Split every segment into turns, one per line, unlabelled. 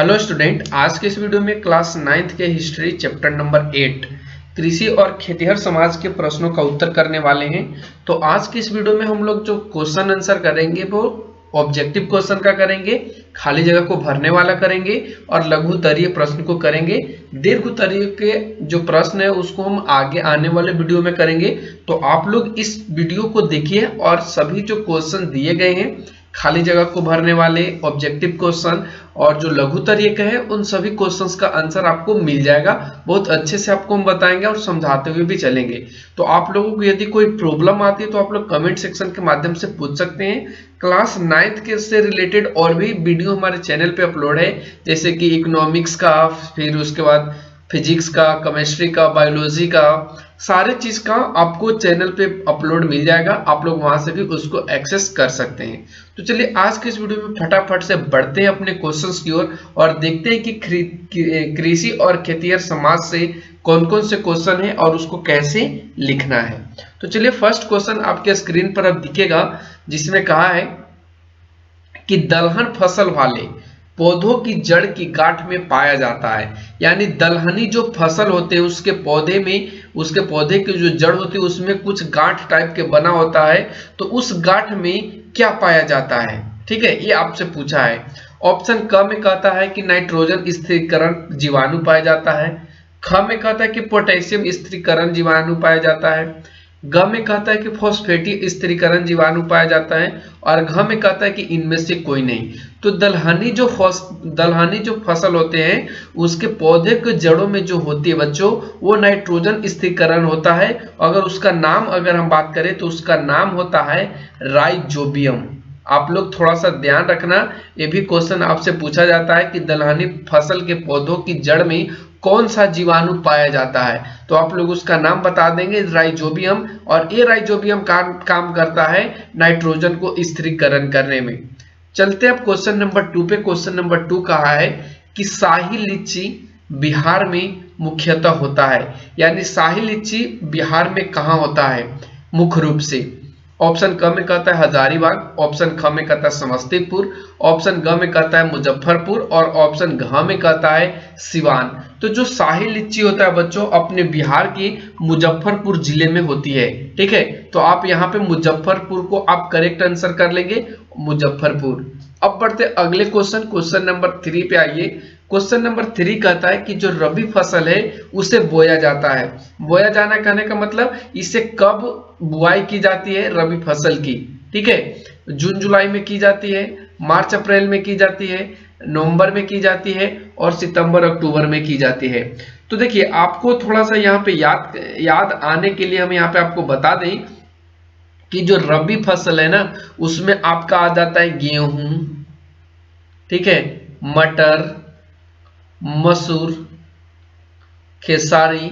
Hello student, आज के इस वीडियो में क्लास 9th के हिस्ट्री चैप्टर नंबर 8 कृषि और खेतिहर समाज के प्रश्नों का उत्तर करने वाले हैं। तो आज की इस वीडियो में हम लोग जो क्वेश्चन आंसर करेंगे वो ऑब्जेक्टिव क्वेश्चन का करेंगे, खाली जगह को भरने वाला करेंगे और लघु उत्तरीय प्रश्न को करेंगे। दीर्घ उत्तरीय के जो प्रश्न है उसको हम आगे आने वाले वीडियो में करेंगे। तो आप लोग इस वीडियो को देखिए और सभी जो क्वेश्चन दिए गए हैं, खाली जगह को भरने वाले, ऑब्जेक्टिव क्वेश्चन और जो लघु तरीके हैं, उन सभी क्वेश्चंस का आंसर आपको मिल जाएगा। बहुत अच्छे से आपको हम बताएंगे और समझाते हुए भी चलेंगे। तो आप लोगों को यदि कोई प्रॉब्लम आती है तो आप लोग कमेंट सेक्शन के माध्यम से पूछ सकते हैं। क्लास 9th के से रिलेटेड और भी वीडियो हमारे चैनल पे अपलोड है, जैसे कि इकोनॉमिक्स का, फिर उसके बाद फिजिक्स का, केमिस्ट्री का, बायोलॉजी का, सारे चीज का आपको चैनल पे अपलोड मिल जाएगा। आप लोग वहां से भी उसको एक्सेस कर सकते हैं। तो चलिए आज के इस वीडियो में फटाफट से बढ़ते हैं अपने क्वेश्चंस की ओर और देखते हैं कि कृषि और खेतिहर समाज से कौन कौन से क्वेश्चन है और उसको कैसे लिखना है। तो चलिए फर्स्ट क्वेश्चन आपके स्क्रीन पर अब दिखेगा, जिसमें कहा है कि दलहन फसल वाले पौधों की जड़ की गांठ में पाया जाता है। यानी दलहनी जो फसल होते हैं उसके पौधे में, उसके पौधे की जो जड़ होती है उसमें कुछ गांठ टाइप के बना होता है। तो उस गांठ में क्या पाया जाता है, ठीक है, ये आपसे पूछा है। ऑप्शन क में कहता है कि नाइट्रोजन स्थिरीकरण जीवाणु पाया जाता है। ख में कहता है कि पोटेशियम स्थिरीकरण जीवाणु पाया जाता है। ग में कहता है कि फॉस्फेटी स्थिरीकरण जीवाणु पाया जाता है और घ में कहता है कि इनमें से कोई नहीं। तो दलहनी जो फसल होते हैं उसके पौधे के जड़ों में जो होती है बच्चों, वो नाइट्रोजन स्थिरीकरण होता है। अगर उसका नाम अगर हम बात करें तो उसका नाम होता है राइजोबियम। आप लोग थोड़ा सा ध्यान रखना, ये भी क्वेश्चन आपसे पूछा जाता है कि दलहनी फसल के पौधों की जड़ में कौन सा जीवाणु पाया जाता है। तो आप लोग उसका नाम बता देंगे, राइजोबियम। और ये राइजोबियम काम करता है नाइट्रोजन को स्थिरीकरण करने में। चलते अब क्वेश्चन नंबर 2 पे। क्वेश्चन नंबर 2 कहा है कि शाही लीची बिहार में मुख्यतः होता है। यानी शाही लीची बिहार में कहाँ होता है मुख्य रूप से। ऑप्शन क में कहता है हजारीबाग, ऑप्शन ख में कहता है समस्तीपुर, ऑप्शन ग में कहता है मुजफ्फरपुर और ऑप्शन घ में कहता है सिवान। तो जो शाही लीची होता है बच्चों अपने बिहार की मुजफ्फरपुर जिले में होती है, ठीक है। तो आप यहाँ पे मुजफ्फरपुर को आप करेक्ट आंसर कर लेंगे, मुजफ्फरपुर। अब बढ़ते अगले क्वेश्चन, क्वेश्चन नंबर 3 पे आइए। क्वेश्चन नंबर 3 कहता है कि जो रबी फसल है उसे बोया जाता है। बोया जाना कहने का मतलब इसे कब बुआई की जाती है रबी फसल की, ठीक है। जून जुलाई में की जाती है, मार्च अप्रैल में की जाती है, नवंबर में की जाती है और सितंबर अक्टूबर में की जाती है। तो देखिए आपको थोड़ा सा यहाँ पे याद आने के लिए हम यहाँ पे आपको बता दें कि जो रबी फसल है ना उसमें आपका आ जाता है गेहूं, ठीक है, मटर, मसूर, खेसारी,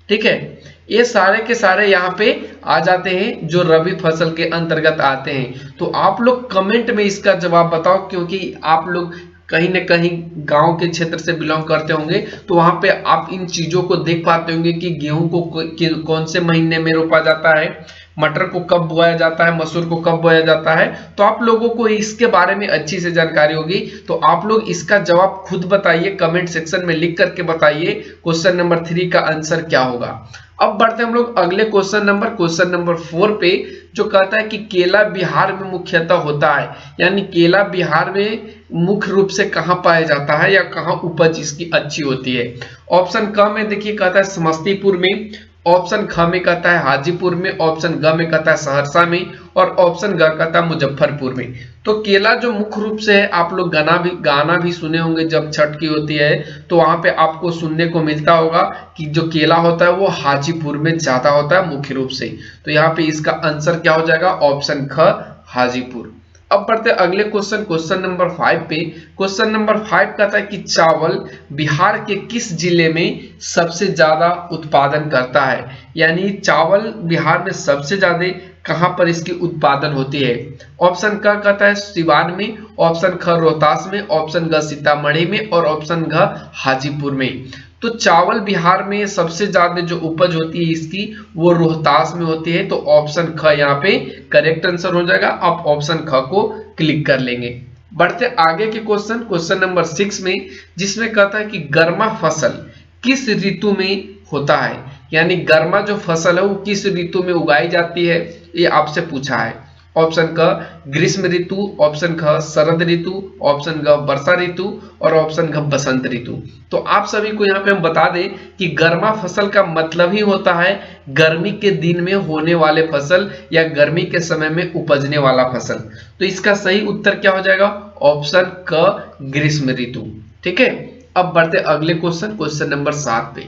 ठीक है। ये सारे के सारे यहाँ पे आ जाते हैं जो रबी फसल के अंतर्गत आते हैं। तो आप लोग कमेंट में इसका जवाब बताओ, क्योंकि आप लोग कहीं न कहीं गांव के क्षेत्र से बिलोंग करते होंगे तो वहां पे आप इन चीजों को देख पाते होंगे कि गेहूं को कौन से महीने में रोपा जाता है, मटर को कब बोया जाता है, मसूर को कब बोया जाता है। तो आप लोगों को इसके बारे में अच्छी से जानकारी होगी। तो आप लोग इसका जवाब खुद बताइए, कमेंट सेक्शन में लिख करके बताइए क्वेश्चन नंबर 3 का आंसर क्या होगा। अब बढ़ते हम लोग अगले क्वेश्चन नंबर 4 पे, जो कहता है कि केला बिहार में मुख्यतः होता है। यानी केला बिहार में मुख्य रूप से कहाँ पाया जाता है या कहाँ उपज इसकी अच्छी होती है। ऑप्शन क में देखिए कहता है समस्तीपुर में, ऑप्शन ख में कहता है हाजीपुर में, ऑप्शन ग में कहता है सहरसा में और ऑप्शन ग कहता है मुजफ्फरपुर में। तो केला जो मुख्य रूप से है, आप लोग गाना भी सुने होंगे जब छठ की होती है तो वहां पे आपको सुनने को मिलता होगा कि जो केला होता है वो हाजीपुर में ज्यादा होता है मुख्य रूप से। तो यहाँ पे इसका आंसर क्या हो जाएगा, ऑप्शन ख हाजीपुर। अब बढ़ते अगले क्वेश्चन नंबर 5 पे। क्वेश्चन नंबर 5 कहता है कि चावल बिहार के किस जिले में सबसे ज्यादा उत्पादन करता है। यानी चावल बिहार में सबसे ज्यादा कहां पर इसकी उत्पादन होती है। ऑप्शन क कहता है सिवान में, ऑप्शन ख रोहतास में, ऑप्शन ग सीतामढ़ी में और ऑप्शन घ हाजीपुर में। तो चावल बिहार में सबसे ज्यादा जो उपज होती है इसकी वो रोहतास में होती है। तो ऑप्शन ख यहाँ पे करेक्ट आंसर हो जाएगा। आप ऑप्शन ख को क्लिक कर लेंगे। बढ़ते आगे के क्वेश्चन नंबर 6 में, जिसमें कहता है कि गर्मा फसल किस ऋतु में होता है, यानी गर्मा जो फसल है वो किस ऋतु में उगाई जाती है, ये आपसे पूछा है। ऑप्शन क ग्रीष्म ऋतु, ऑप्शन ख शरद ऋतु, ऑप्शन ग वर्षा ऋतु और ऑप्शन घ बसंत ऋतु। तो आप सभी को यहाँ पे हम बता दें कि गर्मा फसल का मतलब ही होता है गर्मी के दिन में होने वाले फसल या गर्मी के समय में उपजने वाला फसल। तो इसका सही उत्तर क्या हो जाएगा, ऑप्शन क ग्रीष्म ऋतु। ठीक है, अब बढ़ते अगले क्वेश्चन नंबर 7 पे।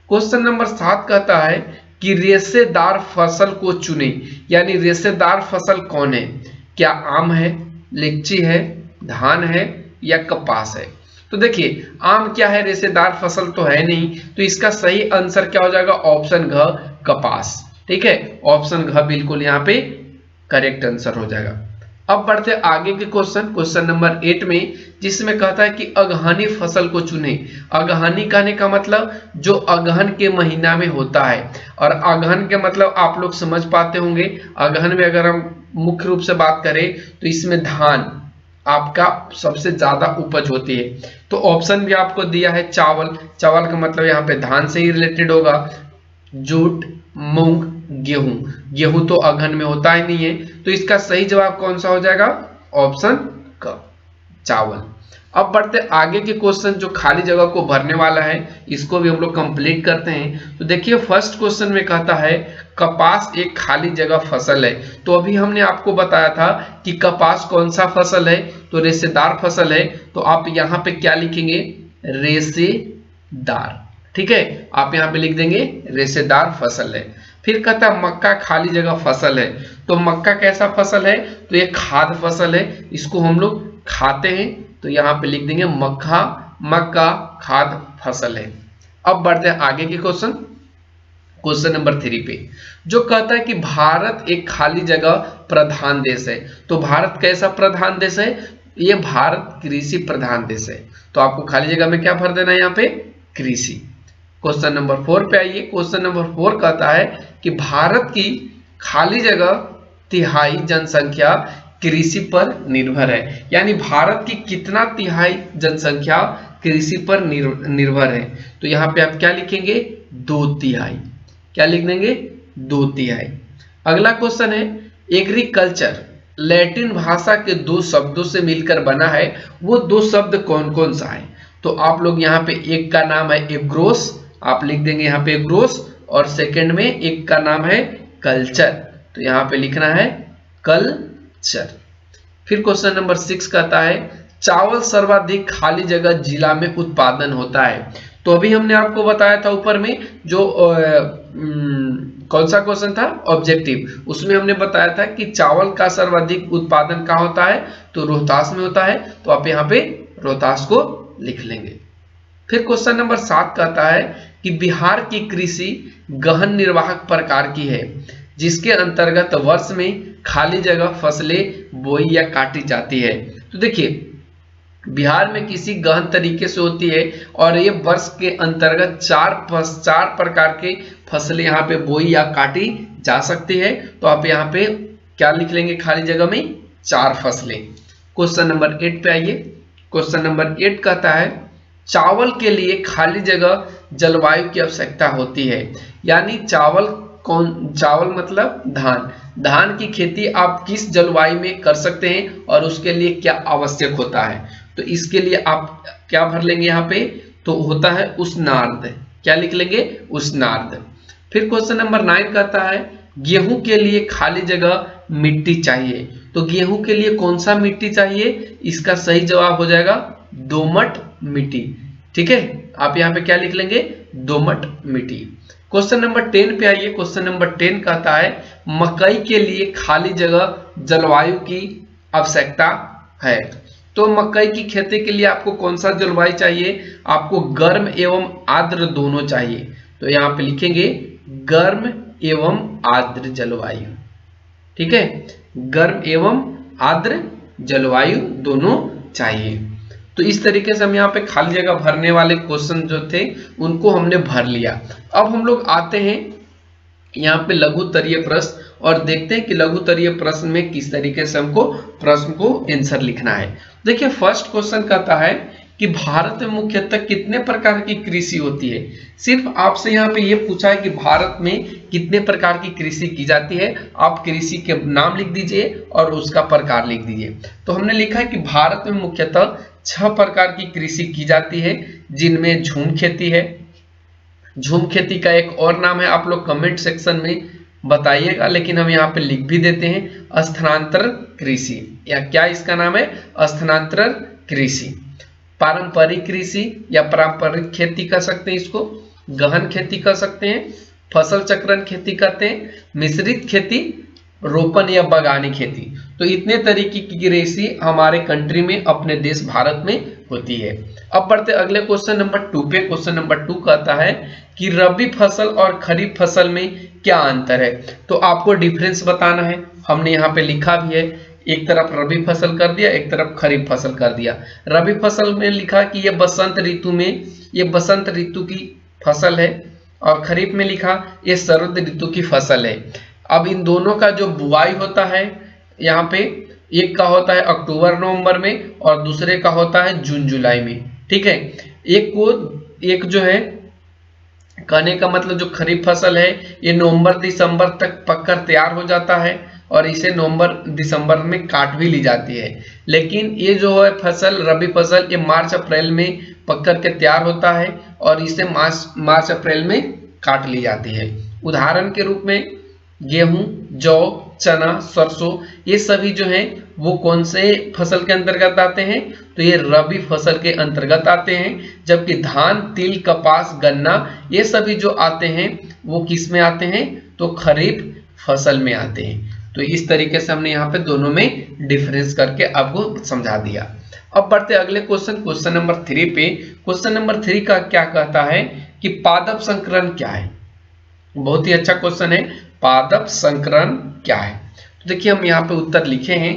क्वेश्चन नंबर 7 कहता है कि रेशेदार फसल को चुने, यानी रेशेदार फसल कौन है, क्या आम है, लीची है, धान है या कपास है। तो देखिए आम क्या है, रेशेदार फसल तो है नहीं, तो इसका सही आंसर क्या हो जाएगा, ऑप्शन घ कपास। ठीक है, ऑप्शन घ बिल्कुल यहाँ पे करेक्ट आंसर हो जाएगा। अब बढ़ते आगे के क्वेश्चन नंबर 8 में, जिसमें कहता है कि अगहनी फसल को चुने। अगहनी कहने का मतलब जो अगहन के महीना में होता है, और अगहन के मतलब आप लोग समझ पाते होंगे। अगहन में अगर हम मुख्य रूप से बात करें तो इसमें धान आपका सबसे ज्यादा उपज होती है। तो ऑप्शन भी आपको दिया है चावल, चावल का मतलब यहाँ पे धान से ही रिलेटेड होगा, जूट, मूंग, गेहूं, गेहूं तो अगहन में होता ही नहीं है। तो इसका सही जवाब कौन सा हो जाएगा, ऑप्शन क चावल। अब बढ़ते आगे के क्वेश्चन जो खाली जगह को भरने वाला है, इसको भी हम लोग कंप्लीट करते हैं। तो देखिए फर्स्ट क्वेश्चन में कहता है कपास एक खाली जगह फसल है। तो अभी हमने आपको बताया था कि कपास कौन सा फसल है, तो रेशेदार फसल है। तो आप यहाँ पे क्या लिखेंगे, रेशेदार। ठीक है, आप यहाँ पे लिख देंगे रेशेदार फसल है। फिर कहता है मक्का खाली जगह फसल है। तो मक्का कैसा फसल है, तो ये खाद्य फसल है, इसको हम लोग खाते हैं। तो यहाँ पे लिख देंगे मक्का खाद्य फसल है। अब बढ़ते हैं आगे के क्वेश्चन नंबर 3 पे, जो कहता है कि भारत एक खाली जगह प्रधान देश है। तो भारत कैसा प्रधान देश है, ये भारत कृषि प्रधान देश है। तो आपको खाली जगह में क्या भर देना है, यहाँ पे कृषि। क्वेश्चन नंबर 4 पे आइए। क्वेश्चन नंबर 4 कहता है कि भारत की खाली जगह तिहाई जनसंख्या कृषि पर निर्भर है, यानी भारत की कितना तिहाई जनसंख्या कृषि पर निर्भर है। तो यहाँ पे आप क्या लिखेंगे, 2/3। क्या लिख देंगे, 2/3। अगला क्वेश्चन है एग्रीकल्चर लैटिन भाषा के 2 शब्दों से मिलकर बना है, वो 2 शब्द कौन कौन सा है। तो आप लोग यहाँ पे एक का नाम है एग्रोस, आप लिख देंगे यहाँ पे एग्रोस, और सेकंड में एक का नाम है कल्चर, तो यहाँ पे लिखना है कल्चर। फिर क्वेश्चन नंबर 6 कहता है चावल सर्वाधिक खाली जगह जिला में उत्पादन होता है। तो अभी हमने आपको बताया था ऊपर में जो कौन सा क्वेश्चन था, ऑब्जेक्टिव, उसमें हमने बताया था कि चावल का सर्वाधिक उत्पादन कहाँ होता है, तो रोहतास में होता है। तो आप यहाँ पे रोहतास को लिख लेंगे। फिर क्वेश्चन नंबर 7 कहता है कि बिहार की कृषि गहन निर्वाहक प्रकार की है, जिसके अंतर्गत वर्ष में खाली जगह फसलें बोई या काटी जाती है। तो देखिए बिहार में किसी गहन तरीके से होती है, और ये वर्ष के अंतर्गत 4 प्रकार के फसलें यहाँ पे बोई या काटी जा सकती है। तो आप यहाँ पे क्या लिख लेंगे, खाली जगह में 4 फसलें। क्वेश्चन नंबर 8 पे आइए। क्वेश्चन नंबर 8 कहता है चावल के लिए खाली जगह जलवायु की आवश्यकता होती है, यानी चावल मतलब धान की खेती आप किस जलवायु में कर सकते हैं और उसके लिए क्या आवश्यक होता है। तो इसके लिए आप क्या भर लेंगे यहाँ पे, तो होता है उष्णार्द्र। क्या लिख लेंगे, उष्णार्द्र। फिर क्वेश्चन नंबर 9 कहता है गेहूं के लिए खाली जगह मिट्टी चाहिए। तो गेहूं के लिए कौन सा मिट्टी चाहिए, इसका सही जवाब हो जाएगा दोमट मिट्टी। ठीक है, आप यहाँ पे क्या लिख लेंगे, दोमट मिट्टी। क्वेश्चन नंबर 10 पे आइए। क्वेश्चन नंबर 10 कहता है मकई के लिए खाली जगह जलवायु की आवश्यकता है। तो मकई की खेती के लिए आपको कौन सा जलवायु चाहिए, आपको गर्म एवं आर्द्र दोनों चाहिए। तो यहाँ पे लिखेंगे गर्म एवं आर्द्र जलवायु। ठीक है, गर्म एवं आर्द्र जलवायु दोनों चाहिए। तो इस तरीके से हम यहाँ पे खाली जगह भरने वाले क्वेश्चन जो थे उनको हमने भर लिया। अब हम लोग आते हैं यहाँ पे लघुत्तरीय प्रश्न, और देखते हैं कि लघुत्तरीय प्रश्न में किस तरीके से हमको प्रश्न को आंसर लिखना है। देखिए फर्स्ट क्वेश्चन कहता है कि भारत में मुख्यतः कितने प्रकार की कृषि होती है। सिर्फ आपसे यहाँ पे ये पूछा है कि भारत में कितने प्रकार की कृषि की जाती है, आप कृषि के नाम लिख दीजिए और उसका प्रकार लिख दीजिए। तो हमने लिखा है कि भारत में मुख्यतः 6 प्रकार की कृषि की जाती है, जिनमें झूम खेती है। झूम खेती का एक और नाम है, आप लोग कमेंट सेक्शन में बताइएगा, लेकिन हम यहाँ पे लिख भी देते हैं स्थानांतर कृषि, या क्या इसका नाम है, स्थानांतर कृषि। पारंपरिक कृषि या पारंपरिक खेती कर सकते हैं, इसको गहन खेती कर सकते हैं, फसल चक्रण खेती कहते हैं, मिश्रित खेती, रोपण या बागानी खेती। तो इतने तरीके की कृषि हमारे कंट्री में, अपने देश भारत में होती है। अब बढ़ते अगले क्वेश्चन नंबर 2 पे। क्वेश्चन नंबर 2 कहता है कि रबी फसल और खरीफ फसल में क्या अंतर है। तो आपको डिफरेंस बताना है, हमने यहाँ पे लिखा भी है, एक तरफ रबी फसल कर दिया, एक तरफ खरीफ फसल कर दिया। रबी फसल में लिखा कि ये बसंत ऋतु में, ये बसंत ऋतु की फसल है, और खरीफ में लिखा ये शरद ऋतु की फसल है। अब इन दोनों का जो बुआई होता है, यहाँ पे एक का होता है अक्टूबर नवंबर में और दूसरे का होता है जून जुलाई में, ठीक है। एक जो है, कहने का मतलब जो खरीफ फसल है ये नवंबर दिसंबर तक पककर तैयार हो जाता है, और इसे नवंबर दिसंबर में काट भी ली जाती है। लेकिन ये जो है फसल, रबी फसल, ये मार्च अप्रैल में पककर के तैयार होता है, और इसे मार्च अप्रैल में काट ली जाती है। उदाहरण के रूप में गेहूं, जौ, चना, सरसों, ये सभी जो हैं वो कौन से फसल के अंतर्गत आते हैं, तो ये रबी फसल के अंतर्गत आते हैं। जबकि धान, तिल, कपास, गन्ना, ये सभी जो आते हैं वो किस में आते हैं, तो खरीफ फसल में आते हैं। तो इस तरीके से हमने यहाँ पे दोनों में डिफरेंस करके आपको समझा दिया। अब बढ़ते अगले क्वेश्चन, क्वेश्चन नंबर 3 पे। क्वेश्चन नंबर 3 का क्या कहता है कि पादप संकरण क्या है। बहुत ही अच्छा क्वेश्चन है, पादप संकरण क्या है। तो देखिए हम यहाँ पे उत्तर लिखे हैं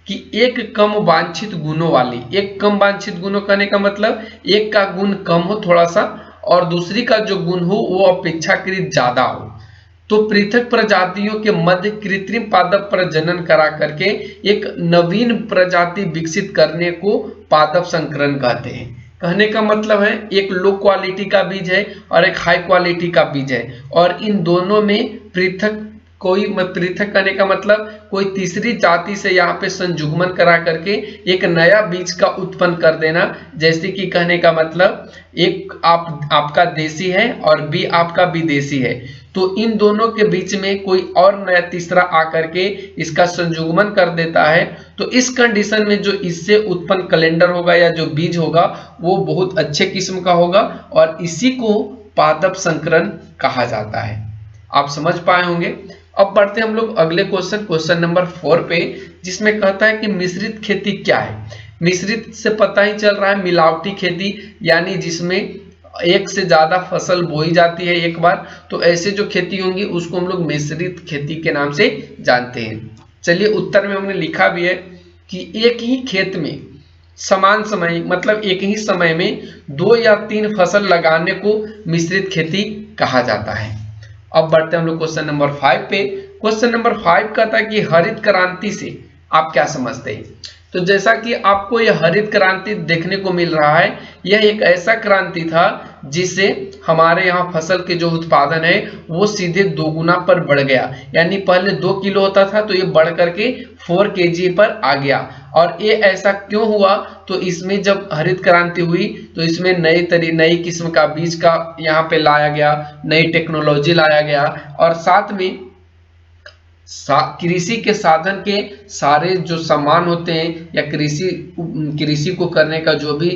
कि एक कम वांछित गुणों वाली, एक कम वांछित गुणों कहने का मतलब एक का गुण कम हो थोड़ा सा, और दूसरी का जो गुण हो वो अपेक्षाकृत ज्यादा हो, तो पृथक प्रजातियों के मध्य कृत्रिम पादप प्रजनन करा करके एक नवीन प्रजाति विकसित करने को पादप संकरण कहते हैं। कहने का मतलब है एक लो क्वालिटी का बीज है और एक हाई क्वालिटी का बीज है, और इन दोनों में पृथक करने का मतलब कोई तीसरी जाति से यहाँ पे संयुग्मन करा करके एक नया बीज का उत्पन्न कर देना। जैसे कि कहने का मतलब एक आपका देसी है और बी आपका विदेशी है, तो इन दोनों के बीच में कोई और नया तीसरा आकर के इसका संयुग्मन कर देता है। तो इस कंडीशन में जो इससे उत्पन्न कैलेंडर होगा या जो बीज होगा वो बहुत अच्छे किस्म का होगा, और इसी को पादप संकरण कहा जाता है। आप समझ पाए होंगे। अब बढ़ते हम लोग अगले क्वेश्चन, क्वेश्चन नंबर 4 पे, जिसमें कहता है कि मिश्रित खेती क्या है। मिश्रित से पता ही चल रहा है मिलावटी खेती, यानी जिसमें एक से ज्यादा फसल बोई जाती है एक बार, तो ऐसे जो खेती होंगी उसको हम लोग मिश्रित खेती के नाम से जानते हैं। चलिए उत्तर में हमने लिखा भी है कि एक ही खेत में समान समय, मतलब एक ही समय में 2 या 3 फसल लगाने को मिश्रित खेती कहा जाता है। अब बढ़ते हैं हम लोग क्वेश्चन नंबर 5 पे। क्वेश्चन नंबर 5 कहता है कि हरित क्रांति से आप क्या समझते हैं। तो जैसा कि आपको यह हरित क्रांति देखने को मिल रहा है, यह एक ऐसा क्रांति था जिससे हमारे यहाँ फसल के जो उत्पादन है वो सीधे 2 गुना पर बढ़ गया। यानी पहले 2 किलो होता था तो ये बढ़ करके 4 kg पर आ गया। और ये ऐसा क्यों हुआ, तो इसमें जब हरित क्रांति हुई तो इसमें नई किस्म का बीज का यहाँ पे लाया गया, नई टेक्नोलॉजी लाया गया, और साथ में कृषि के साधन के सारे जो सामान होते हैं या कृषि को करने का जो भी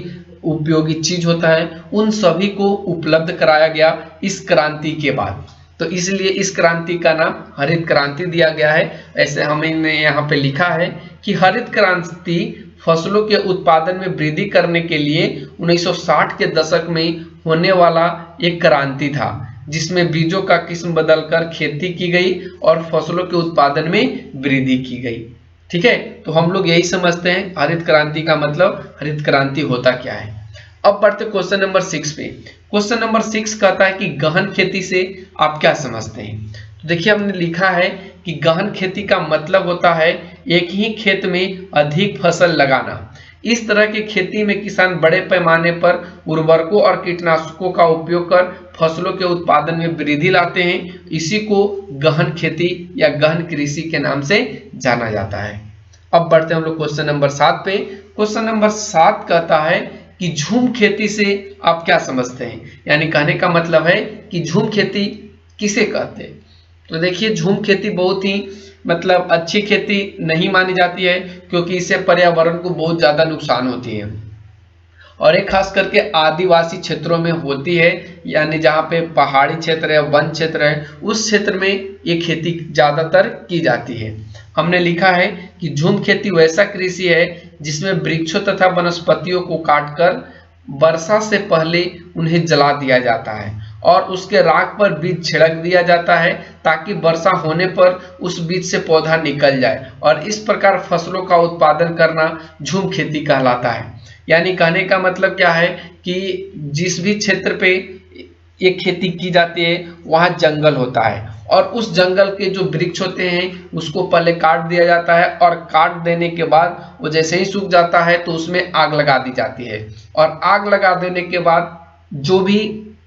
उपयोगी चीज होता है उन सभी को उपलब्ध कराया गया इस क्रांति के बाद। तो इसलिए इस क्रांति का नाम हरित क्रांति दिया गया है। ऐसे हमने यहाँ पे लिखा है कि हरित क्रांति फसलों के उत्पादन में वृद्धि करने के लिए 1960 के दशक में होने वाला एक क्रांति था, जिसमें बीजों का किस्म बदलकर खेती की गई और फसलों के उत्पादन में वृद्धि की गई। ठीक है, तो हम लोग यही समझते हैं हरित क्रांति का मतलब हरित क्रांति होता क्या है। अब बढ़ते क्वेश्चन नंबर 6 पे। क्वेश्चन नंबर 6 कहता है कि गहन खेती से आप क्या समझते हैं। तो देखिए हमने लिखा है कि गहन खेती का मतलब होता है एक ही खेत में अधिक फसल लगाना। इस तरह की खेती में किसान बड़े पैमाने पर उर्वरकों और कीटनाशकों का उपयोग कर फसलों के उत्पादन में वृद्धि लाते हैं। इसी को गहन खेती या गहन कृषि के नाम से जाना जाता है। अब बढ़ते हैं हम लोग क्वेश्चन नंबर 7 पे। क्वेश्चन नंबर 7 कहता है कि झूम खेती से आप क्या समझते हैं, यानी कहने का मतलब है कि झूम खेती किसे कहते हैं। तो देखिए झूम खेती बहुत ही मतलब अच्छी खेती नहीं मानी जाती है, क्योंकि इससे पर्यावरण को बहुत ज्यादा नुकसान होती है और एक खास करके आदिवासी क्षेत्रों में होती है, यानी जहाँ पे पहाड़ी क्षेत्र है, वन क्षेत्र है, उस क्षेत्र में ये खेती ज्यादातर की जाती है। हमने लिखा है कि झूम खेती वैसा कृषि है जिसमें वृक्षों तथा वनस्पतियों को काटकर वर्षा से पहले उन्हें जला दिया जाता है और उसके राख पर बीज छिड़क दिया जाता है ताकि वर्षा होने पर उस बीज से पौधा निकल जाए, और इस प्रकार फसलों का उत्पादन करना झूम खेती कहलाता है। यानी कहने का मतलब क्या है कि जिस भी क्षेत्र पे ये खेती की जाती है वहाँ जंगल होता है और उस जंगल के जो वृक्ष होते हैं उसको पहले काट दिया जाता है, और काट देने के बाद वो जैसे ही सूख जाता है तो उसमें आग लगा दी जाती है, और आग लगा देने के बाद जो भी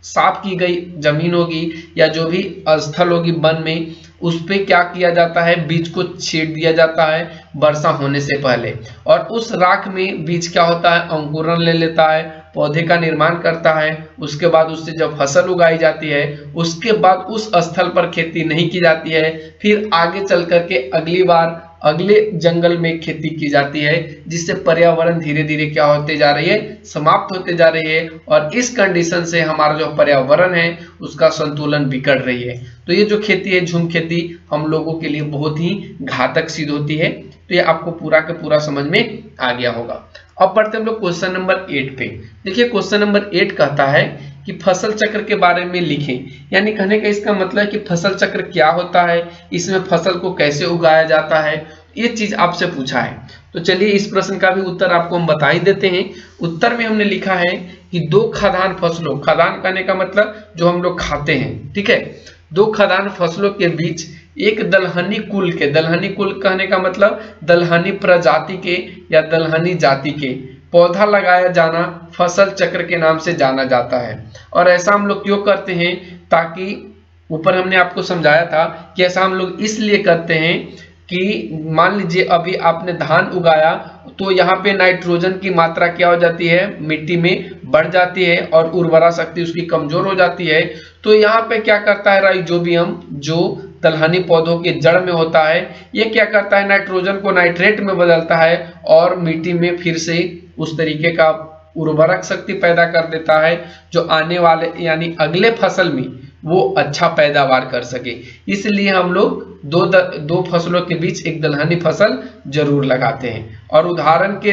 साफ की गई जमीन होगी या जो भी स्थल होगी वन में, उस पे क्या किया जाता है, बीज को छीट दिया जाता है वर्षा होने से पहले, और उस राख में बीज क्या होता है, अंकुरण ले लेता है, पौधे का निर्माण करता है। उसके बाद उससे जब फसल उगाई जाती है उसके बाद उस स्थल पर खेती नहीं की जाती है, फिर आगे चल करके अगली बार अगले जंगल में खेती की जाती है, जिससे पर्यावरण धीरे धीरे क्या होते जा रही है, समाप्त होते जा रही है, और इस कंडीशन से हमारा जो पर्यावरण है उसका संतुलन बिगड़ रही है। तो ये जो खेती है झूम खेती हम लोगों के लिए बहुत ही घातक सिद्ध होती है। तो ये आपको पूरा का पूरा समझ में आ गया होगा। अब बढ़ते हम लोग क्वेश्चन नंबर 8 पे। देखिए क्वेश्चन नंबर 8 कहता है कि फसल चक्र के बारे में लिखें, यानी कहने का इसका मतलब है कि फसल चक्र क्या होता है, इसमें फसल को कैसे उगाया जाता है, ये चीज आपसे पूछा है। तो चलिए इस प्रश्न का भी उत्तर आपको हम बता ही देते हैं। उत्तर में हमने लिखा है कि दो खाद्यान्न फसलों, खाद्यान्न कहने का मतलब जो हम लोग खाते हैं, ठीक है, दो खाद्यान्न फसलों के बीच एक दलहनी कुल के, दलहनी कुल कहने का मतलब दलहनी प्रजाति के या दलहनी जाति के पौधा लगाया जाना फसल चक्र के नाम से जाना जाता है। और ऐसा हम लोग क्यों करते हैं, ताकि ऊपर हमने आपको समझाया था कि ऐसा हम लोग इसलिए करते हैं कि मान लीजिए अभी आपने धान उगाया तो यहाँ पे नाइट्रोजन की मात्रा क्या हो जाती है, मिट्टी में बढ़ जाती है और उर्वरा शक्ति उसकी कमजोर हो जाती है। तो यहाँ पे क्या करता है राइजोबियम, जो दलहनी पौधों के जड़ में होता है, ये क्या करता है, नाइट्रोजन को नाइट्रेट में बदलता है और मिट्टी में फिर से उस तरीके का उर्वरक शक्ति पैदा कर देता है जो आने वाले यानी अगले फसल में वो अच्छा पैदावार कर सके। इसलिए हम लोग दो फसलों के बीच एक दलहनी फसल जरूर लगाते हैं। और उदाहरण के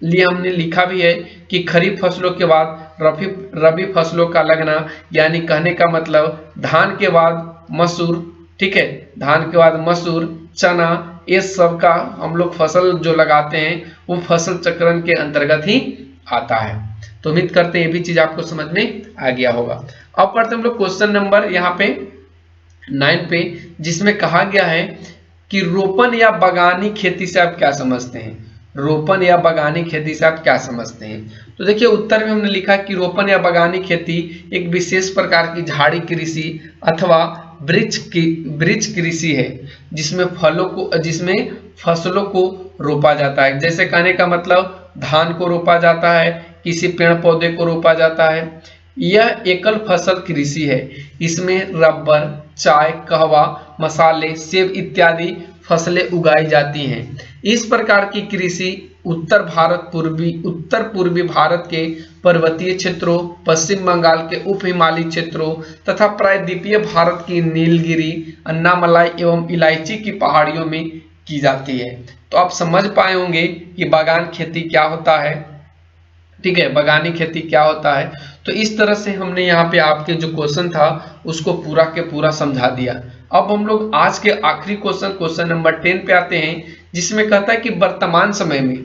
लिए हमने लिखा भी है कि खरीफ फसलों के बाद रबी फसलों का लगना, यानी कहने का मतलब धान के बाद मसूर, ठीक है, धान के बाद मसूर, चना, ये सब का हम लोग फसल जो लगाते हैं वो फसल चक्रण के अंतर्गत ही आता है। तो उम्मीद करते हैं ये भी चीज आपको समझ में आ गया होगा। अब पढ़ते हम लोग क्वेश्चन नंबर यहाँ पे 9 पे, जिसमें कहा गया है कि रोपण या बागानी खेती से आप क्या समझते हैं, रोपण या बागानी खेती से आप क्या समझते हैं। तो देखिए उत्तर में हमने लिखा कि रोपण या बागानी खेती एक विशेष प्रकार की झाड़ी कृषि अथवा वृक्ष कृषि है जिसमें फसलों को रोपा जाता है। जैसे कहने का मतलब धान को रोपा जाता है, किसी पेड़ पौधे को रोपा जाता है। यह एकल फसल कृषि है, इसमें रबर, चाय, कहवा, मसाले, सेब इत्यादि फसलें उगाई जाती हैं। इस प्रकार की कृषि उत्तर पूर्वी भारत के पर्वतीय क्षेत्रों, पश्चिम बंगाल के उप हिमालयी क्षेत्रों तथा प्रायद्वीपीय भारत की नीलगिरी, अन्नामलाई एवं इलायची की पहाड़ियों में की जाती है। तो आप समझ पाए होंगे कि बागान खेती क्या होता है, ठीक है, बागानी खेती क्या होता है। तो इस तरह से हमने यहाँ पे आपके जो क्वेश्चन था उसको पूरा के पूरा समझा दिया। अब हम लोग आज के आखिरी क्वेश्चन नंबर 10 पे आते हैं, जिसमें कहता है कि वर्तमान समय में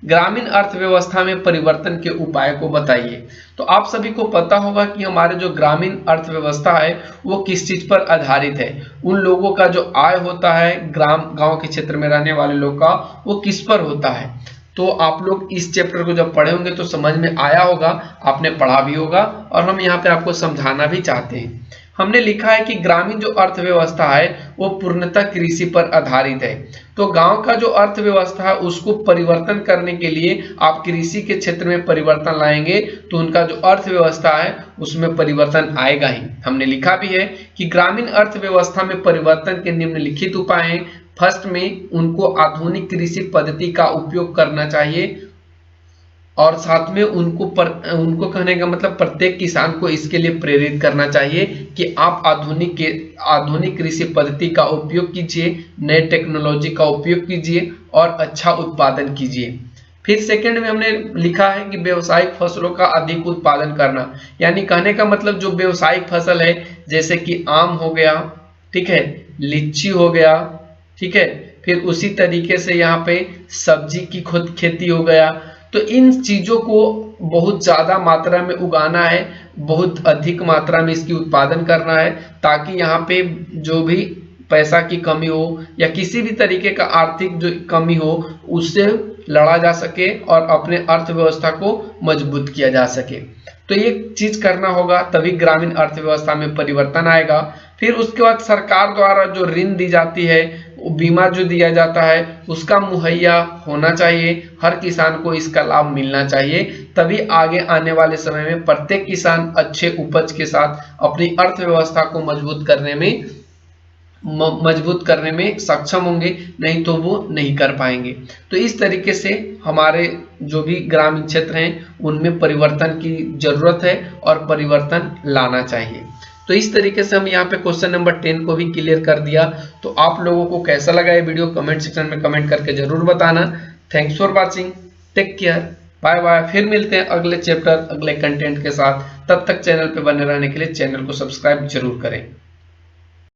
ग्रामीण अर्थव्यवस्था में परिवर्तन के उपाय को बताइए। तो आप सभी को पता होगा कि हमारे जो ग्रामीण अर्थव्यवस्था है वो किस चीज पर आधारित है। उन लोगों का जो आय होता है गांव के क्षेत्र में रहने वाले लोग का, वो किस पर होता है। तो आप लोग इस चैप्टर को जब पढ़े होंगे तो समझ में आया होगा, आपने पढ़ा भी होगा, और हम यहाँ पे आपको समझाना भी चाहते हैं। हमने लिखा है कि ग्रामीण जो अर्थव्यवस्था है वो पूर्णतः कृषि पर आधारित है। तो गांव का जो अर्थव्यवस्था है उसको परिवर्तन करने के लिए आप कृषि के क्षेत्र में परिवर्तन लाएंगे तो उनका जो अर्थव्यवस्था है उसमें परिवर्तन आएगा ही। हमने लिखा भी है कि ग्रामीण अर्थव्यवस्था में परिवर्तन के निम्नलिखित उपाय हैं। फर्स्ट में उनको आधुनिक कृषि पद्धति का उपयोग करना चाहिए, और साथ में उनको कहने का मतलब प्रत्येक किसान को इसके लिए प्रेरित करना चाहिए कि आप आधुनिक कृषि पद्धति का उपयोग कीजिए, नए टेक्नोलॉजी का उपयोग कीजिए और अच्छा उत्पादन कीजिए। फिर सेकंड में हमने लिखा है कि व्यावसायिक फसलों का अधिक उत्पादन करना, यानी कहने का मतलब जो व्यावसायिक फसल है जैसे कि आम हो गया, ठीक है, लीची हो गया, ठीक है, फिर उसी तरीके से यहाँ पे सब्जी की खुद खेती हो गया। तो इन चीजों को बहुत ज्यादा मात्रा में उगाना है, बहुत अधिक मात्रा में इसकी उत्पादन करना है, ताकि यहाँ पे जो भी पैसा की कमी हो या किसी भी तरीके का आर्थिक जो कमी हो उससे लड़ा जा सके और अपने अर्थव्यवस्था को मजबूत किया जा सके। तो ये चीज करना होगा, तभी ग्रामीण अर्थव्यवस्था में परिवर्तन आएगा। फिर उसके बाद सरकार द्वारा जो ऋण दी जाती है, बीमा जो दिया जाता है उसका मुहैया होना चाहिए, हर किसान को इसका लाभ मिलना चाहिए, तभी आगे आने वाले समय में प्रत्येक किसान अच्छे उपज के साथ अपनी अर्थव्यवस्था को मजबूत करने में सक्षम होंगे, नहीं तो वो नहीं कर पाएंगे। तो इस तरीके से हमारे जो भी ग्रामीण क्षेत्र हैं उनमें परिवर्तन की जरूरत है और परिवर्तन लाना चाहिए। तो इस तरीके से हम यहाँ पे क्वेश्चन नंबर 10 को भी क्लियर कर दिया। तो आप लोगों को कैसा लगा ये वीडियो कमेंट सेक्शन में कमेंट करके जरूर बताना। Thanks for watching, take care, bye bye. फिर मिलते हैं अगले चैप्टर अगले कंटेंट के साथ। तब तक चैनल पे बने रहने के लिए चैनल को सब्सक्राइब जरूर करें।